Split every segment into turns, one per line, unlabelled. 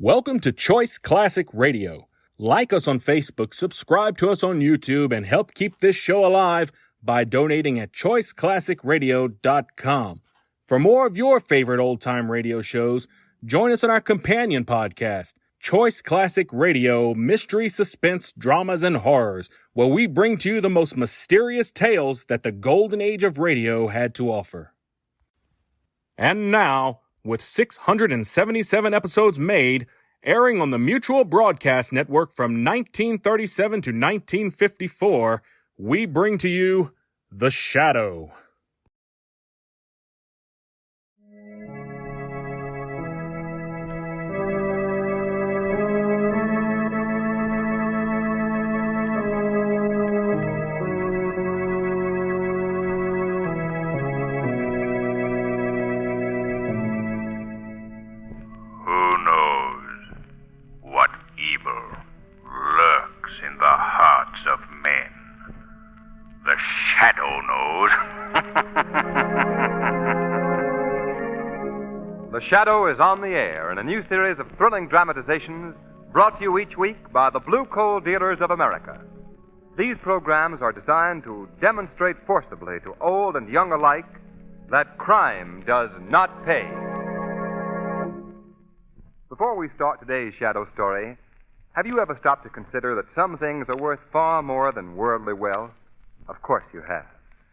Welcome to Choice Classic Radio. Like us on Facebook, subscribe to us on YouTube, and help keep this show alive by donating at choiceclassicradio.com. For more of your favorite old-time radio shows, join us on our companion podcast, Choice Classic Radio, Mystery, Suspense, Dramas, and Horrors, where we bring to you the most mysterious tales that the golden age of radio had to offer. And now, with 677 episodes made, airing on the Mutual Broadcast Network from 1937 to 1954, we bring to you The Shadow.
The Shadow is on the air in a new series of thrilling dramatizations brought to you each week by the Blue Coal Dealers of America. These programs are designed to demonstrate forcibly to old and young alike that crime does not pay. Before we start today's Shadow story, have you ever stopped to consider that some things are worth far more than worldly wealth? Of course you have.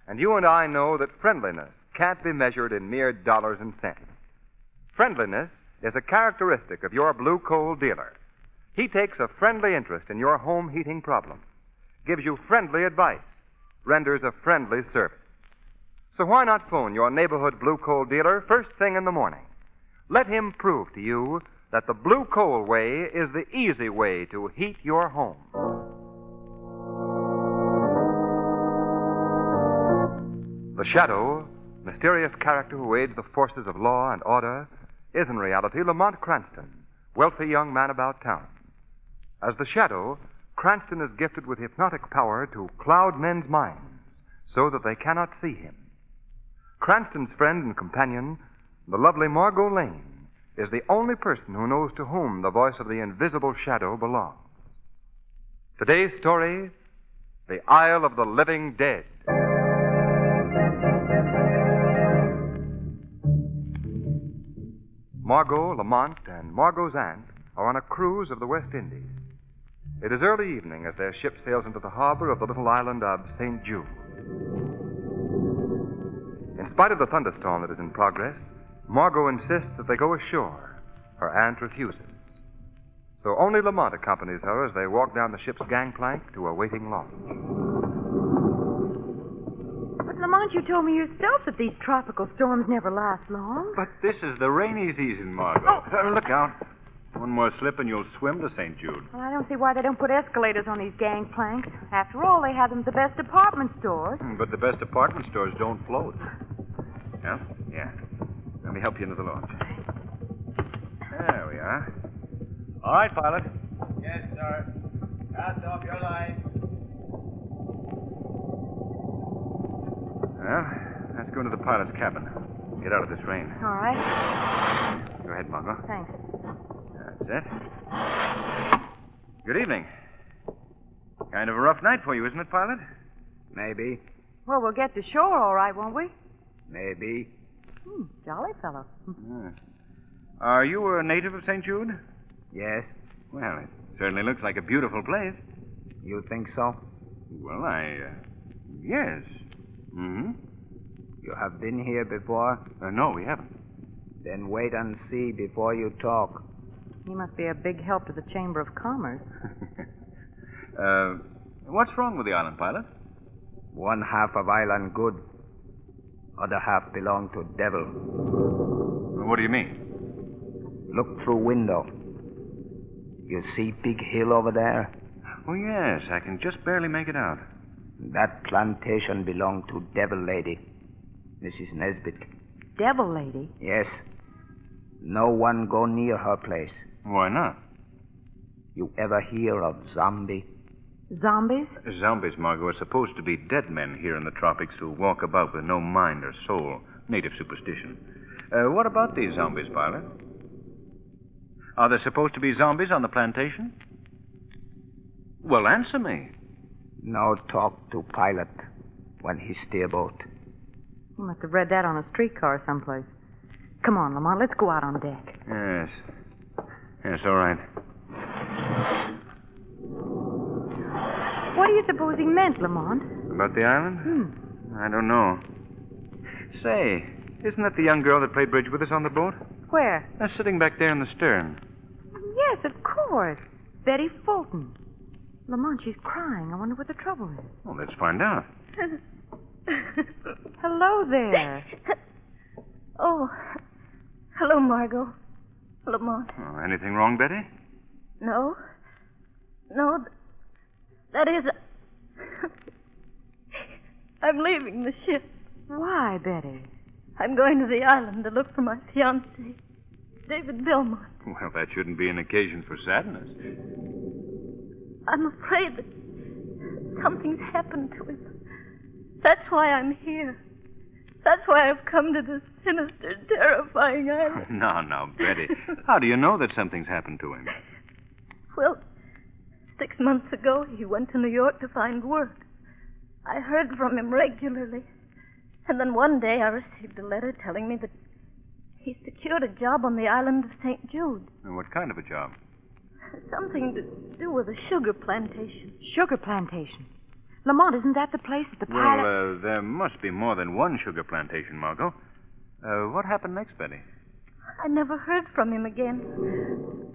And you and I know that friendliness can't be measured in mere dollars and cents. Friendliness is a characteristic of your Blue Coal dealer. He takes a friendly interest in your home heating problems, gives you friendly advice, renders a friendly service. So why not phone your neighborhood Blue Coal dealer first thing in the morning? Let him prove to you that the Blue Coal way is the easy way to heat your home. The Shadow, mysterious character who aids the forces of law and order, is in reality Lamont Cranston, wealthy young man about town. As the Shadow, Cranston is gifted with hypnotic power to cloud men's minds so that they cannot see him. Cranston's friend and companion, the lovely Margot Lane, is the only person who knows to whom the voice of the invisible Shadow belongs. Today's story, The Isle of the Living Dead. Margot, Lamont, and Margot's aunt are on a cruise of the West Indies. It is early evening as their ship sails into the harbor of the little island of St. Jude. In spite of the thunderstorm that is in progress, Margot insists that they go ashore. Her aunt refuses. So only Lamont accompanies her as they walk down the ship's gangplank to a waiting launch.
Lamont, you told me yourself that these tropical storms never last long.
But this is the rainy season, Margot.
Oh.
Look out. One more slip and you'll swim to St. Jude.
Well, I don't see why they don't put escalators on these gangplanks. After all, they have them at the best department stores.
But the best department stores don't float. Yeah? Yeah. Let me help you into the launch. There we are. All right, pilot.
Yes, sir. Cast off your line.
Well, let's go into the pilot's cabin. Get out of this rain.
All right.
Go ahead, Margot.
Thanks.
That's it. Good evening. Kind of a rough night for you, isn't it, pilot?
Maybe.
Well, we'll get to shore all right, won't we?
Maybe.
Jolly fellow.
Are you a native of St. Jude?
Yes.
Well, it certainly looks like a beautiful place.
You think so?
Well, yes. Mm-hmm.
You have been here before?
No, we haven't.
Then wait and see before you talk.
He must be a big help to the Chamber of Commerce.
What's wrong with the island, pilot?
One half of island good. Other half belong to devil.
What do you mean?
Look through window. You see big hill over there?
Oh, yes. I can just barely make it out.
That plantation belonged to Devil Lady, Mrs. Nesbit.
Devil Lady?
Yes. No one go near her place.
Why not?
You ever hear of zombie?
Zombies?
Zombies, Margot, are supposed to be dead men here in the tropics who walk about with no mind or soul. Native superstition. What about these zombies, pilot? Are there supposed to be zombies on the plantation? Well, answer me.
No talk to pilot when he steer boat.
You must have read that on a streetcar someplace. Come on, Lamont, let's go out on deck.
Yes. Yes, all right.
What do you suppose he meant, Lamont?
About the island? I don't know. Say, isn't that the young girl that played bridge with us on the boat?
Where?
Sitting back there in the stern.
Yes, of course. Betty Fulton. Lamont, she's crying. I wonder what the trouble is.
Well, let's find out.
Hello there.
Oh, hello, Margot. Lamont.
Oh, anything wrong, Betty?
No. No, that is... I'm leaving the ship.
Why, Betty?
I'm going to the island to look for my fiancé, David Belmont.
Well, that shouldn't be an occasion for sadness.
I'm afraid that something's happened to him. That's why I'm here. That's why I've come to this sinister, terrifying island.
No, Betty. How do you know that something's happened to him?
Well, 6 months ago, he went to New York to find work. I heard from him regularly. And then one day I received a letter telling me that he secured a job on the island of St. Jude.
And what kind of a job?
Something to do with a sugar plantation.
Sugar plantation. Lamont, isn't that the place that the pilot...
Well, there must be more than one sugar plantation, Margot. What happened next, Betty?
I never heard from him again.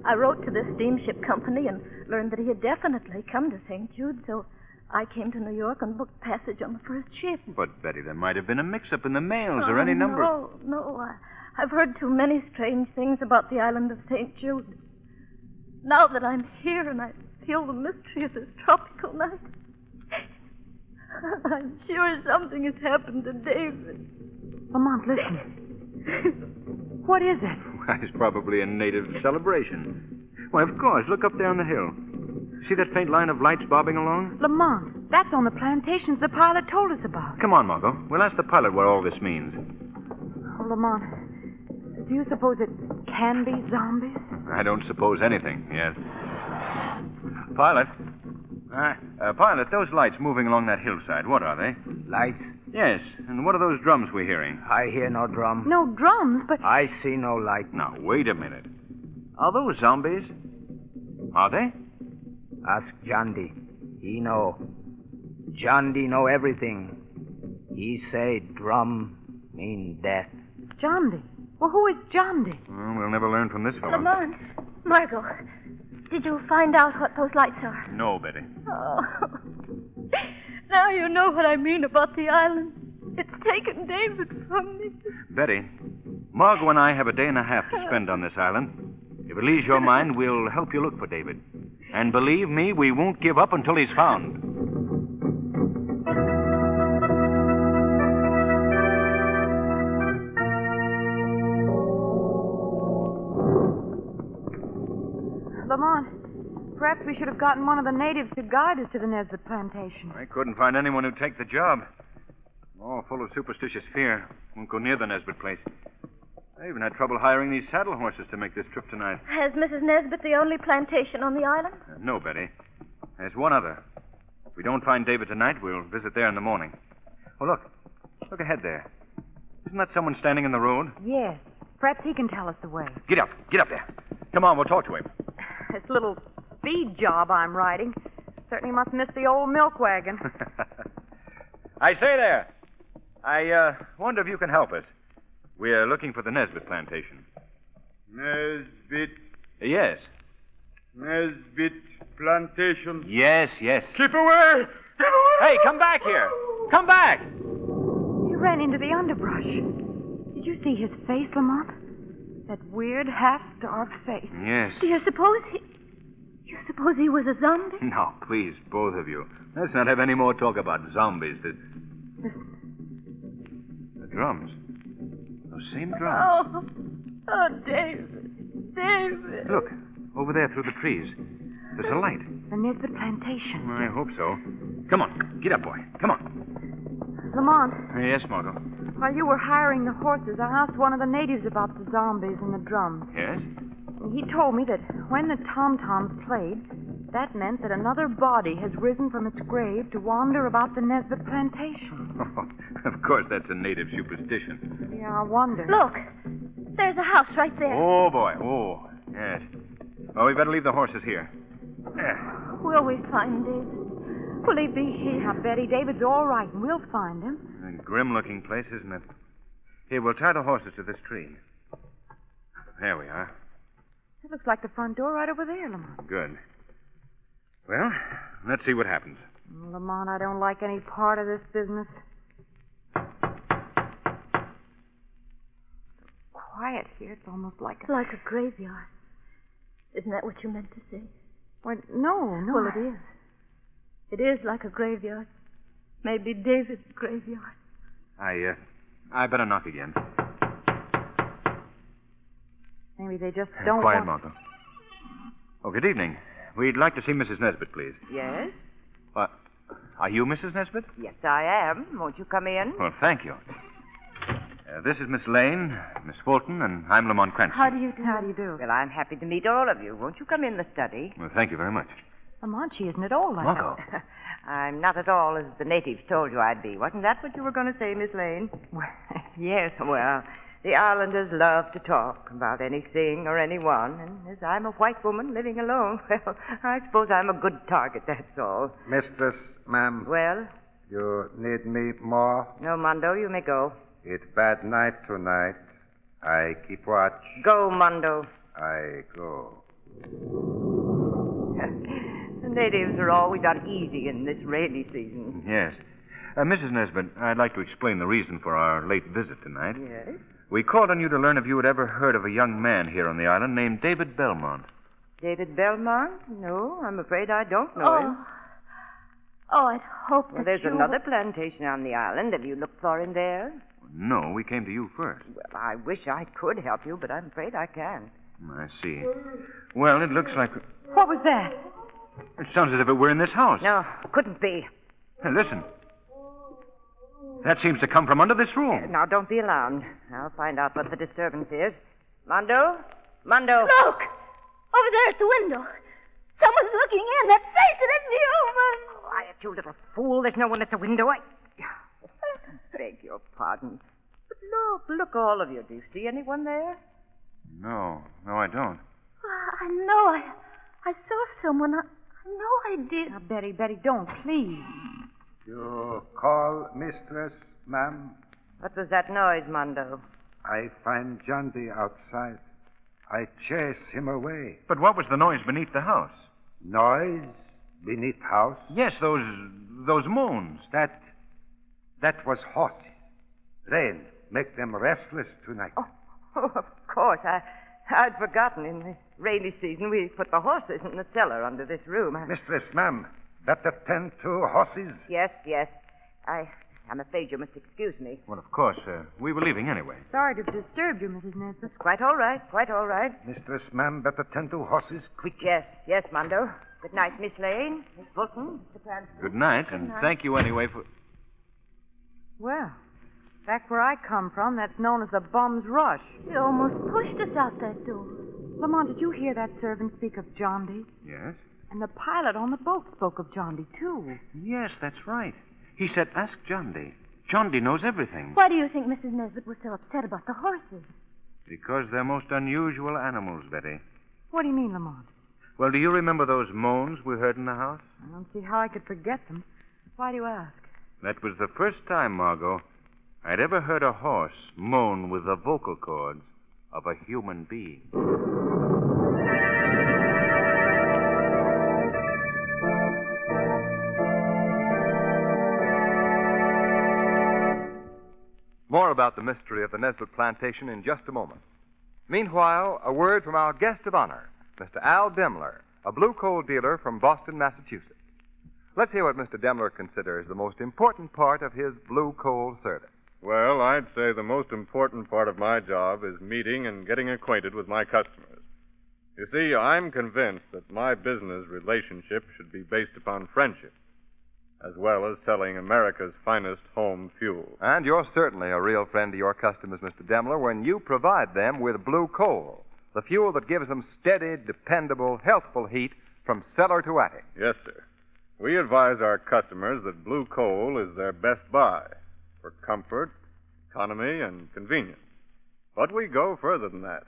I wrote to the steamship company and learned that he had definitely come to St. Jude, so I came to New York and booked passage on the first ship.
But, Betty, there might have been a mix-up in the mails or any number...
No. I've heard too many strange things about the island of St. Jude. Now that I'm here and I feel the mystery of this tropical night, I'm sure something has happened to David.
Lamont, listen. What is it?
Why, it's probably a native celebration. Why, of course. Look up there on the hill. See that faint line of lights bobbing along?
Lamont, that's on the plantations the pilot told us about.
Come on, Margot. We'll ask the pilot what all this means.
Oh, Lamont, do you suppose it can be zombies?
I don't suppose anything, yes. Pilot. Pilot, those lights moving along that hillside, what are they?
Lights?
Yes, and what are those drums we're hearing?
I hear no drum.
No drums, but...
I see no light.
Now, wait a minute. Are those zombies? Are they?
Ask John D. He know. John D. know everything. He say drum mean death.
John D. Well, who is John D?
Well, we'll never learn from this fellow.
Lamont, Margot, did you find out what those lights are?
No, Betty.
Oh. Now you know what I mean about the island. It's taken David from me.
Betty, Margot and I have a day and a half to spend on this island. If it leaves your mind, we'll help you look for David. And believe me, we won't give up until he's found.
Lamont, perhaps we should have gotten one of the natives to guide us to the Nesbitt plantation.
I couldn't find anyone who'd take the job. All full of superstitious fear. Won't go near the Nesbitt place. I even had trouble hiring these saddle horses to make this trip tonight.
Is Mrs. Nesbitt the only plantation on the island?
No, Betty. There's one other. If we don't find David tonight, we'll visit there in the morning. Oh, look. Look ahead there. Isn't that someone standing in the road?
Yes. Perhaps he can tell us the way.
Get up. Get up there. Come on, we'll talk to him.
This little feed job I'm riding certainly must miss the old milk wagon.
I say there. I wonder if you can help us. We're looking for the Nesbitt plantation.
Nesbitt.
Yes.
Nesbitt plantation.
Yes.
Keep away! Keep away!
Hey, come back here. Come back.
He ran into the underbrush. Did you see his face, Lamont? That weird, half-starved face.
Yes.
Do you suppose he was a zombie?
No, please, both of you. Let's not have any more talk about zombies. The drums. Those same drums.
Oh, David.
Look, over there through the trees. There's a light.
The Nesbitt plantation.
I hope so. Come on. Get up, boy. Come on.
Lamont,
Yes, Margot.
while you were hiring the horses, I asked one of the natives about the zombies and the drums.
Yes?
He told me that when the tom-toms played, that meant that another body has risen from its grave to wander about the Nesbit plantation.
Of course, that's a native superstition.
Yeah, I wonder.
Look, there's a house right there.
Oh, boy. Oh, yes. Well, we better leave the horses here.
Will we find David? Will he be here?
Now, Betty, David's all right, and we'll find him.
A grim-looking place, isn't it? Here, we'll tie the horses to this tree. There we are.
It looks like the front door right over there, Lamont.
Good. Well, let's see what happens.
Lamont, I don't like any part of this business. Quiet here. It's almost like a...
Like a graveyard. Isn't that what you meant to say?
Well, no.
Well, it is. It is like a graveyard. Maybe David's graveyard.
I better knock again.
Maybe they just don't
Quiet,
want...
Martha. Oh, good evening. We'd like to see Mrs. Nesbit, please.
Yes?
Are you Mrs. Nesbit?
Yes, I am. Won't you come in?
Well, thank you. This is Miss Lane, Miss Fulton, and I'm Lamont Cranston.
How do you do?
Well, I'm happy to meet all of you. Won't you come in the study?
Well, thank you very much.
Lamont, she isn't at all like
Margot.
that.
I'm not at all as the natives told you I'd be. Wasn't that what you were going to say, Miss Lane?
Well, yes.
Well, the islanders love to talk about anything or anyone, and as I'm a white woman living alone, well, I suppose I'm a good target, that's all.
Mistress, ma'am,
Well,
you need me more?
no, Mondo, you may go.
It's bad night tonight. I keep watch.
Go, Mondo.
I go.
The natives are always uneasy in this rainy season.
Yes. Mrs. Nesbit, I'd like to explain the reason for our late visit tonight.
Yes?
We called on you to learn if you had ever heard of a young man here on the island named David Belmont.
David Belmont? No, I'm afraid I don't know him.
Oh, I'd hope
Well,
that
there's
you...
another plantation on the island. Have you looked for him there?
No, we came to you first.
Well, I wish I could help you, but I'm afraid I can't.
I see. Well, it looks like...
What was that?
It sounds as if it were in this house.
No, couldn't be.
Hey, listen. That seems to come from under this room.
Now, don't be alarmed. I'll find out what the disturbance is. Mondo? Mondo!
Look! Over there at the window. Someone's looking in. That face, it isn't human.
Quiet, you little fool. There's no one at the window. I beg your pardon. But look, all of you. Do you see anyone there?
No, I don't.
I know. I saw someone. I know I did.
Now, Betty, don't, please.
You call mistress, ma'am?
What was that noise, Mondo?
I find John D. outside. I chase him away.
But what was the noise beneath the house?
Noise beneath house?
Yes, those moans.
That was horses. Rain make them restless tonight.
Oh, of course. I'd forgotten. In the rainy season, we put the horses in the cellar under this room.
Mistress, ma'am, better tend to horses.
Yes. I'm afraid you must excuse me.
Well, of course. We were leaving anyway.
Sorry to have disturbed you, Mrs. Nesbit.
Quite all right.
Mistress, ma'am, better tend to horses quick.
Yes, Mondo. Good night, Miss Lane, Miss Fulton, Mr. Cranston.
Good night, and thank you anyway for...
Well, back where I come from, that's known as a bum's rush.
You almost pushed us out that door.
Lamont, did you hear that servant speak of John D?
Yes?
And the pilot on the boat spoke of John D, too.
Yes, that's right. He said, ask John D. John D knows everything.
Why do you think Mrs. Nesbit was so upset about the horses?
Because they're most unusual animals, Betty.
What do you mean, Lamont?
Well, do you remember those moans we heard in the house?
I don't see how I could forget them. Why do you ask?
That was the first time, Margot, I'd ever heard a horse moan with the vocal cords of a human being.
More about the mystery of the Nesbit plantation in just a moment. Meanwhile, a word from our guest of honor, Mr. Al Demler, a blue coal dealer from Boston, Massachusetts. Let's hear what Mr. Demler considers the most important part of his blue coal service.
Well, I'd say the most important part of my job is meeting and getting acquainted with my customers. You see, I'm convinced that my business relationship should be based upon friendship, as well as selling America's finest home fuel.
And you're certainly a real friend to your customers, Mr. Demler, when you provide them with blue coal, The fuel that gives them steady, dependable, healthful heat from cellar to attic.
Yes, sir. We advise our customers that blue coal is their best buy for comfort, economy, and convenience. But we go further than that.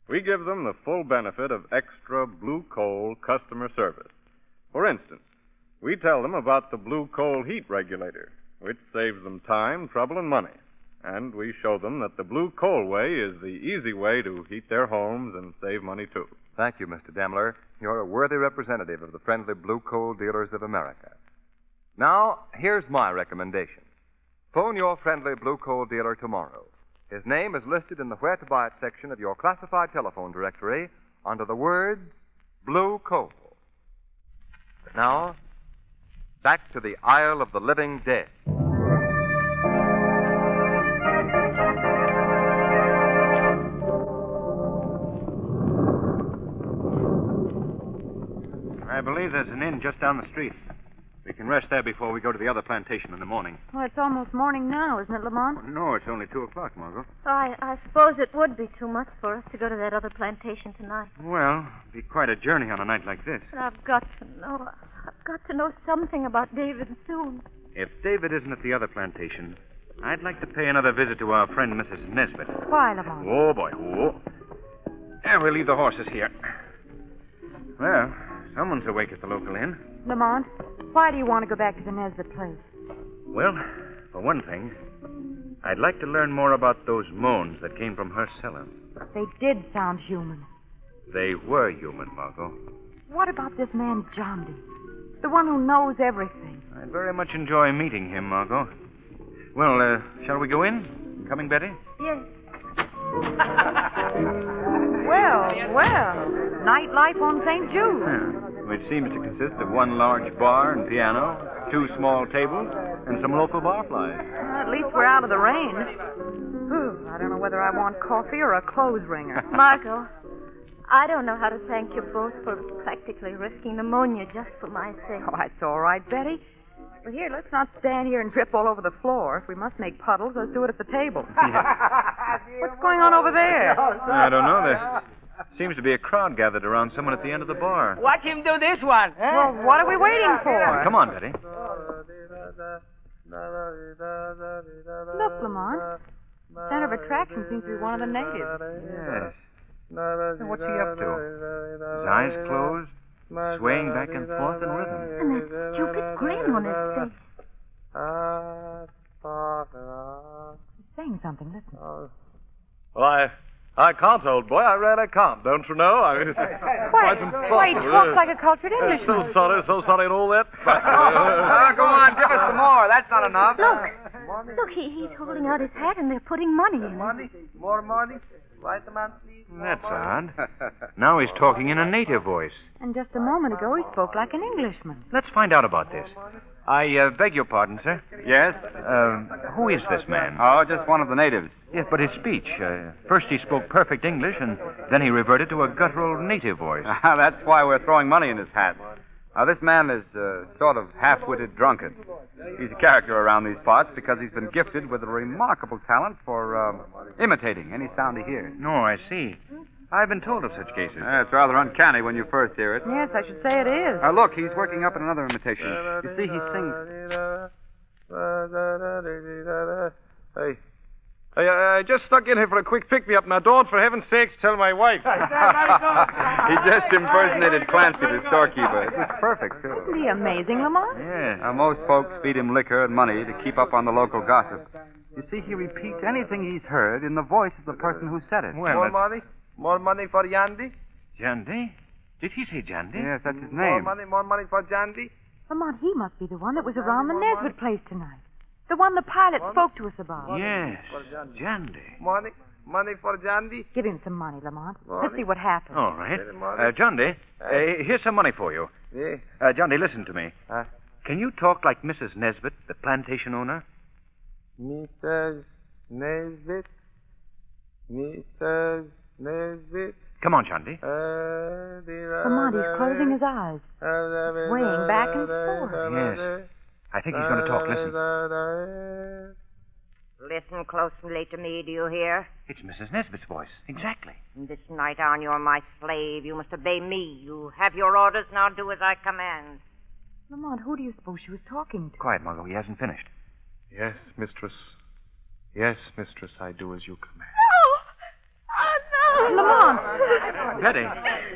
We give them the full benefit of extra blue coal customer service. For instance, we tell them about the blue coal heat regulator, which saves them time, trouble, and money. And we show them that the blue coal way is the easy way to heat their homes and save money, too.
Thank you, Mr. Demler. You're a worthy representative of the friendly blue coal dealers of America. Now, here's my recommendation. Phone your friendly blue coal dealer tomorrow. His name is listed in the Where to Buy It section of your classified telephone directory under the words Blue Coal. But now, back to the Isle of the Living Dead.
I believe there's an inn just down the street. We can rest there before we go to the other plantation in the morning.
Well, it's almost morning now, isn't it, Lamont?
No, it's only 2 o'clock, Margot.
I suppose it would be too much for us to go to that other plantation tonight.
Well, it'd be quite a journey on a night like this.
But I've got to know something about David soon.
If David isn't at the other plantation, I'd like to pay another visit to our friend Mrs. Nesbitt.
Why, Lamont?
Oh, boy. Oh. And we'll leave the horses here. Well, someone's awake at the local inn.
Lamont, why do you want to go back to the Nesbitt place?
Well, for one thing, I'd like to learn more about those moans that came from her cellar.
They did sound human.
They were human, Margot.
What about this man, John D? The one who knows everything.
I'd very much enjoy meeting him, Margot. Well, shall we go in? Coming, Betty?
Yes.
Well, nightlife on St. Jude.
Which seems to consist of one large bar and piano, 2 small tables, and some local barflies.
At least we're out of the rain. Whew, I don't know whether I want coffee or a clothes wringer.
Margot, I don't know how to thank you both for practically risking pneumonia just for my sake.
Oh, that's all right, Betty. But here, let's not stand here and drip all over the floor. If we must make puddles, let's do it at the table. What's going on over there?
I don't know. There seems to be a crowd gathered around someone at the end of the bar.
Watch him do this one.
Well, what are we waiting for?
Come on, Betty.
Look, Lamont. Center of attraction seems to be one of the natives.
Yes. Now, what's he up to? His eyes closed, swaying back and forth in rhythm.
And that stupid grin on his face.
He's saying something. Listen.
Well, I can't, old boy. I really can't. Don't you know? I mean,
Why, he talks like a cultured Englishman.
So sorry and all that.
Go on, give us some more. That's not enough.
Look, he's holding out his hat and they're putting money in.
More money? Write the man, please.
That's odd. Now he's talking in a native voice.
And just a moment ago, he spoke like an Englishman.
Let's find out about this. I beg your pardon, sir.
Yes?
Who is this man?
Oh, just one of the natives.
Yes, but his speech. First he spoke perfect English, and then he reverted to a guttural native voice.
That's why we're throwing money in his hat. This man is sort of half-witted drunkard. He's a character around these parts because he's been gifted with a remarkable talent for imitating any sound he hears.
No, I see. I've been told of such cases.
It's rather uncanny when you first hear it.
Yes, I should say it is.
Look, he's working up in another imitation. You see, he sings...
Hey, I just stuck in here for a quick pick-me-up. Now, don't, for heaven's sakes, tell my wife.
He just impersonated Clancy, the storekeeper. It was perfect, too.
Isn't he amazing, Lamont?
Yes.
Most folks feed him liquor and money to keep up on the local gossip. You see, he repeats anything he's heard in the voice of the person who said it.
Well,
More money? More money for Yandy?
Jandy? Did he say Jandy?
Yes, that's his name.
More money for Jandy?
Lamont, he must be the one that was around the Nesbitt place tonight. The one the pilot spoke to us about.
Yes, Jandy.
Money for Jandy?
Give him some money, Lamont. Let's see what happens.
All right. Jandy, here's some money for you.
Yeah.
Jandy, listen to me. Can you talk like Mrs. Nesbitt, the plantation owner?
Mrs. Nesbitt? Mrs. Nesbitt?
Come on, Jandy.
Lamont, he's closing his eyes. Swaying back and forth.
Yes. I think he's going to talk. Listen.
listen closely to me, do you hear?
It's Mrs. Nesbitt's voice. Exactly.
From this night on, you're my slave. You must obey me. You have your orders, now do as I command.
Lamont, who do you suppose she was talking to?
Quiet, Margot. He hasn't finished.
Yes, mistress. Yes, mistress, I do as you command.
Lamont!
Betty.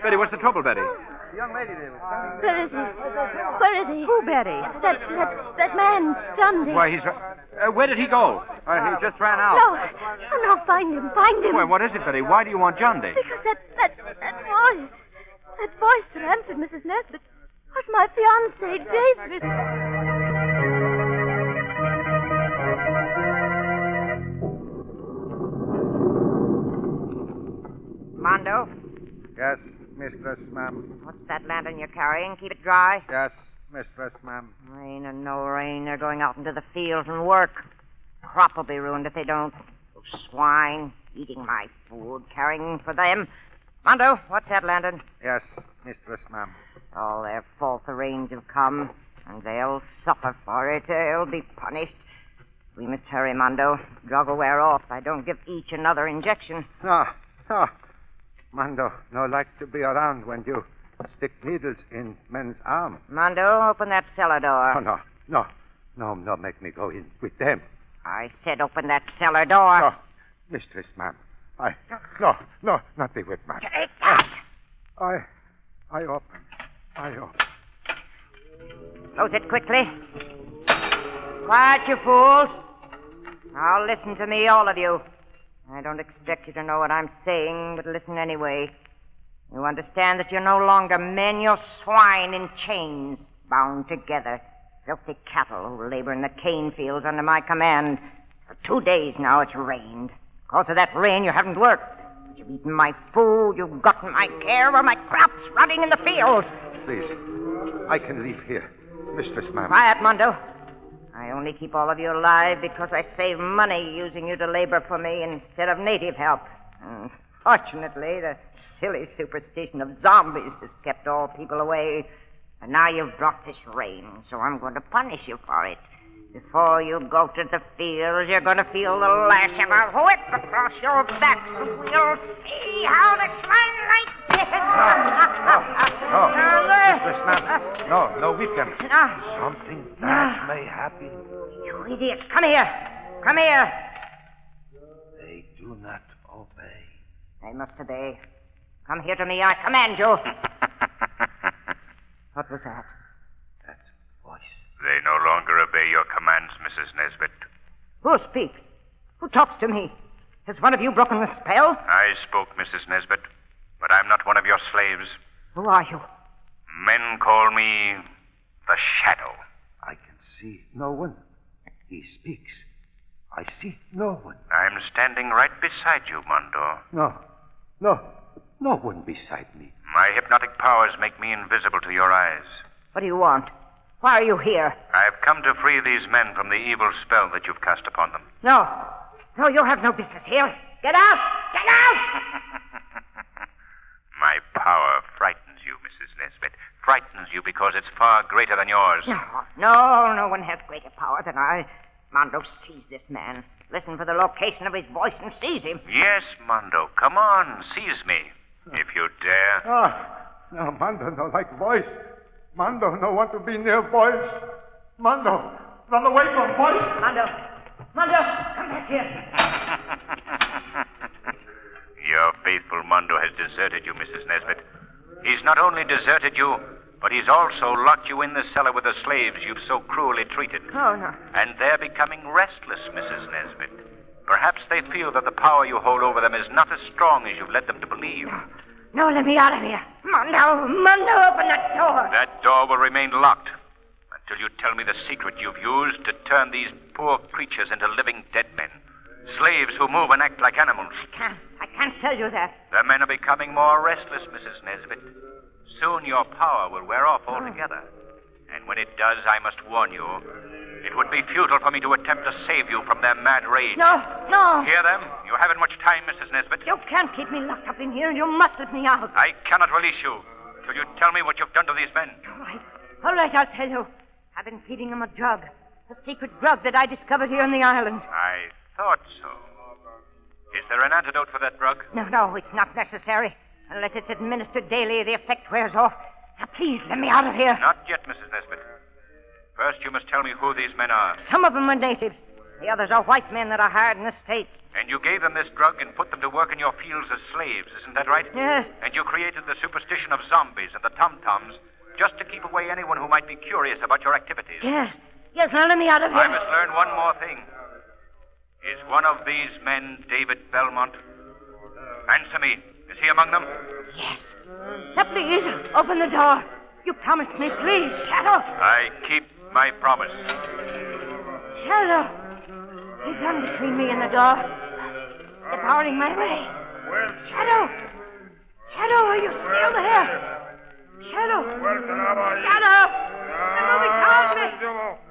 Betty, what's the trouble, Betty?
The young lady there was
Where is he? Where is he?
Who, Betty?
That man, Johnny.
Why, he's... where did he go? He just ran out.
No, find him.
Well, what is it, Betty? Why do you want John Day?
Because that voice that answered Mrs. Nesbitt was my fiancé, David.
Mondo,
Yes, mistress, ma'am.
what's that lantern you're carrying? Keep it dry.
Yes, mistress, ma'am.
Rain or no rain, they're going out into the fields and work. Crop will be ruined if they don't. Those swine eating my food, carrying for them. Mondo, what's that lantern?
Yes, mistress, ma'am.
All their fault the rains have come, and they'll suffer for it. They'll be punished. We must hurry, Mondo. Drug will wear off. I don't give each another injection.
No. Mando, no like to be around when you stick needles in men's arms.
Mondo, open that cellar door.
Oh, no, make me go in with them.
I said open that cellar door.
No, mistress, ma'am. No, not the whip, ma'am.
Take that.
I open.
Close it quickly. Quiet, you fools. Now listen to me, all of you. I don't expect you to know what I'm saying, but listen anyway. You understand that you're no longer men, you're swine in chains, bound together. Filthy cattle who labor in the cane fields under my command. For 2 days now it's rained. Because of that rain, you haven't worked. But you've eaten my food, you've gotten my care, or my crops rotting in the fields.
Please, I can leave here. Mistress, ma'am.
Quiet, Mondo. I only keep all of you alive because I save money using you to labor for me instead of native help. Unfortunately, the silly superstition of zombies has kept all people away. And now you've brought this rain, so I'm going to punish you for it. Before you go to the fields, you're going to feel the lash of a whip across your back. You'll see how the sunlight
Mistress, ma'am. No, we can. Something bad may happen.
You idiots, come here. Come here.
They do not obey.
They must obey. Come here to me, I command you. What was that?
That voice.
They no longer obey your commands, Mrs. Nesbitt.
Who speaks? Who talks to me? Has one of you broken the spell?
I spoke, Mrs. Nesbitt, but I'm not one of your slaves.
Who are you?
Men call me the Shadow.
I can see no one. He speaks. I see no one.
I'm standing right beside you, Mondo.
No one beside me.
My hypnotic powers make me invisible to your eyes.
What do you want? Why are you here?
I've come to free these men from the evil spell that you've cast upon them.
No, you have no business here. Get out! Get out!
My power frightens you, Mrs. Nesbitt. Frightens you because it's far greater than yours.
No one has greater power than I. Mondo, seize this man. Listen for the location of his voice and seize him.
Yes, Mondo. Come on, seize me. If you dare.
No, Mando, no like voice. Mando, no want to be near voice. Mando, run away from voice.
Mondo, come back here.
Your faithful Mondo has deserted you, Mrs. Nesbitt. He's not only deserted you, but he's also locked you in the cellar with the slaves you've so cruelly treated.
Oh, no.
And they're becoming restless, Mrs. Nesbitt. Perhaps they feel that the power you hold over them is not as strong as you've led them to believe.
No, let me out of here. Mondo, open that door.
That door will remain locked until you tell me the secret you've used to turn these poor creatures into living dead men. Slaves who move and act like animals.
I can't tell you that.
The men are becoming more restless, Mrs. Nesbitt. Soon your power will wear off altogether. And when it does, I must warn you, it would be futile for me to attempt to save you from their mad rage.
No.
Hear them? You haven't much time, Mrs. Nesbitt.
You can't keep me locked up in here. You must let me out.
I cannot release you till you tell me what you've done to these men.
All right, I'll tell you. I've been feeding them a drug. A secret drug that I discovered here on the island.
I thought so. Is there an antidote for that drug?
No, it's not necessary. Unless it's administered daily, the effect wears off. Now, please, let me out of here.
Not yet, Mrs. Nesbit. First, you must tell me who these men are.
Some of them are natives. The others are white men that are hired in the States.
And you gave them this drug and put them to work in your fields as slaves, isn't that right?
Yes.
And you created the superstition of zombies and the tom-toms just to keep away anyone who might be curious about your activities.
Yes, now let me out of here.
I must learn one more thing. Is one of these men David Belmont? Answer me. Is he among them?
Yes. Now, please, open the door. You promised me, please, Shadow.
I keep my promise.
Shadow. He's come between me and the door. They're barring my way. Shadow. Shadow, are you still there? Shadow. Shadow. They're moving towards me.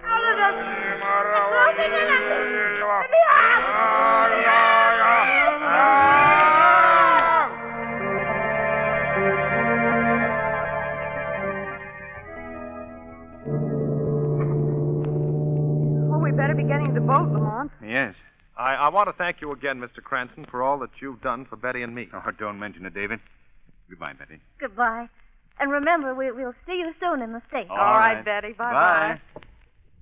All of them. They're closing in on me. Let me out.
We better be getting to the boat, Lamont.
Yes.
I want to thank you again, Mr. Cranston, for all that you've done for Betty and me.
Oh, don't mention it, David. Goodbye, Betty.
Goodbye. And remember, we'll see you soon in the States.
All
All right,
right.
Betty. Bye-bye.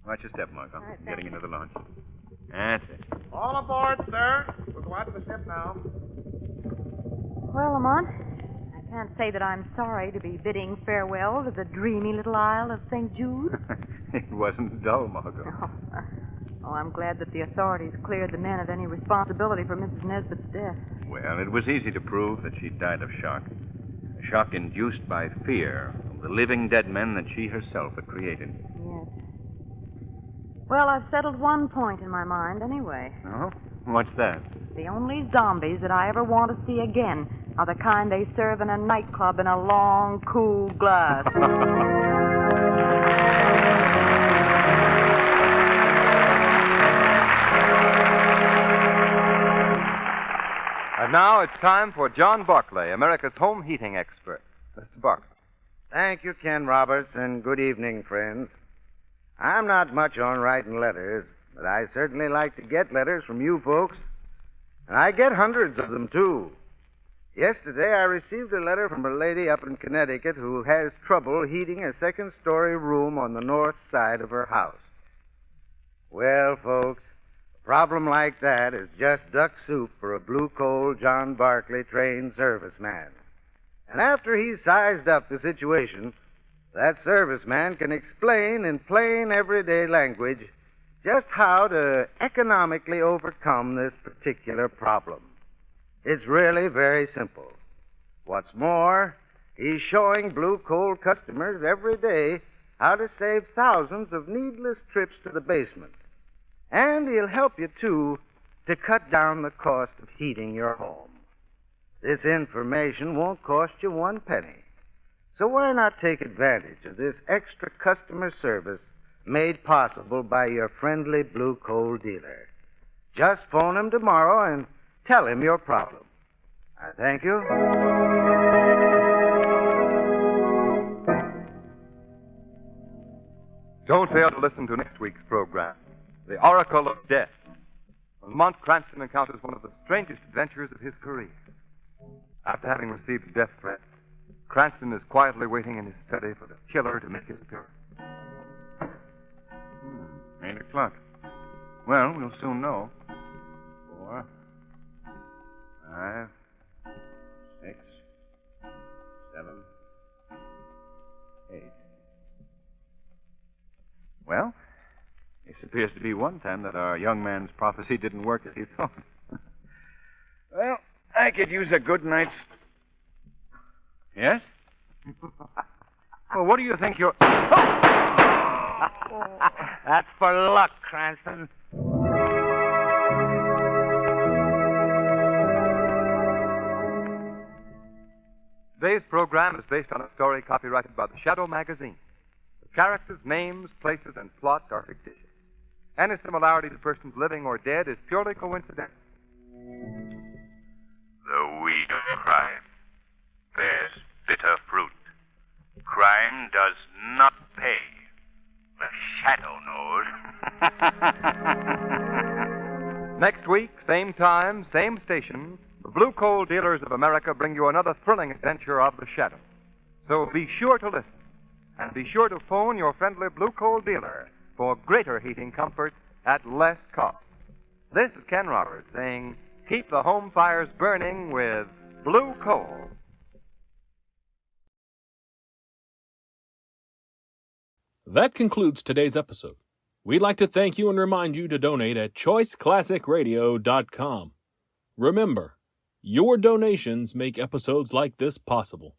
Watch your step, Margot.
right,
Getting into the launch. That's it.
All aboard, sir. We'll go out to the ship now.
Well, Lamont, I can't say that I'm sorry to be bidding farewell to the dreamy little isle of St. Jude.
It wasn't dull, Margot.
Oh, I'm glad that the authorities cleared the men of any responsibility for Mrs. Nesbit's death.
Well, it was easy to prove that she died of shock. A shock induced by fear of the living dead men that she herself had created.
Yes. Well, I've settled one point in my mind anyway.
Oh? What's that?
The only zombies that I ever want to see again are the kind they serve in a nightclub in a long, cool glass.
And now it's time for John Barclay, America's home heating expert. Mr. Barclay.
Thank you, Ken Roberts, and good evening, friends. I'm not much on writing letters, but I certainly like to get letters from you folks. And I get hundreds of them, too. Yesterday, I received a letter from a lady up in Connecticut who has trouble heating a second-story room on the north side of her house. Well, folks, a problem like that is just duck soup for a blue-coal John Barclay trained serviceman. And after he's sized up the situation, that serviceman can explain in plain, everyday language just how to economically overcome this particular problem. It's really very simple. What's more, he's showing blue coal customers every day how to save thousands of needless trips to the basement. And he'll help you, too, to cut down the cost of heating your home. This information won't cost you one penny. So why not take advantage of this extra customer service made possible by your friendly blue coal dealer? Just phone him tomorrow and tell him your problem. I thank you.
Don't fail to listen to next week's program, The Oracle of Death. Lamont Cranston encounters one of the strangest adventures of his career. After having received a death threat, Cranston is quietly waiting in his study for the killer to make his appearance.
8 o'clock. Well, we'll soon know. 4, 5, 6, 7, 8. Well, this appears to be one time that our young man's prophecy didn't work as he thought. Well, I could use a good night's... Yes? Well, what do you think you're...
That's for luck, Cranston.
Today's program is based on a story copyrighted by the Shadow Magazine. The characters, names, places, and plot are fictitious. Any similarity to persons living or dead is purely coincidental.
The weed of crime bears bitter fruit. Crime does not pay. The shadow knows.
Next week, same time, same station, the Blue Coal Dealers of America bring you another thrilling adventure of the Shadow. So be sure to listen, and be sure to phone your friendly Blue Coal dealer for greater heating comfort at less cost. This is Ken Roberts saying, keep the home fires burning with Blue Coal.
That concludes today's episode. We'd like to thank you and remind you to donate at choiceclassicradio.com. Remember, your donations make episodes like this possible.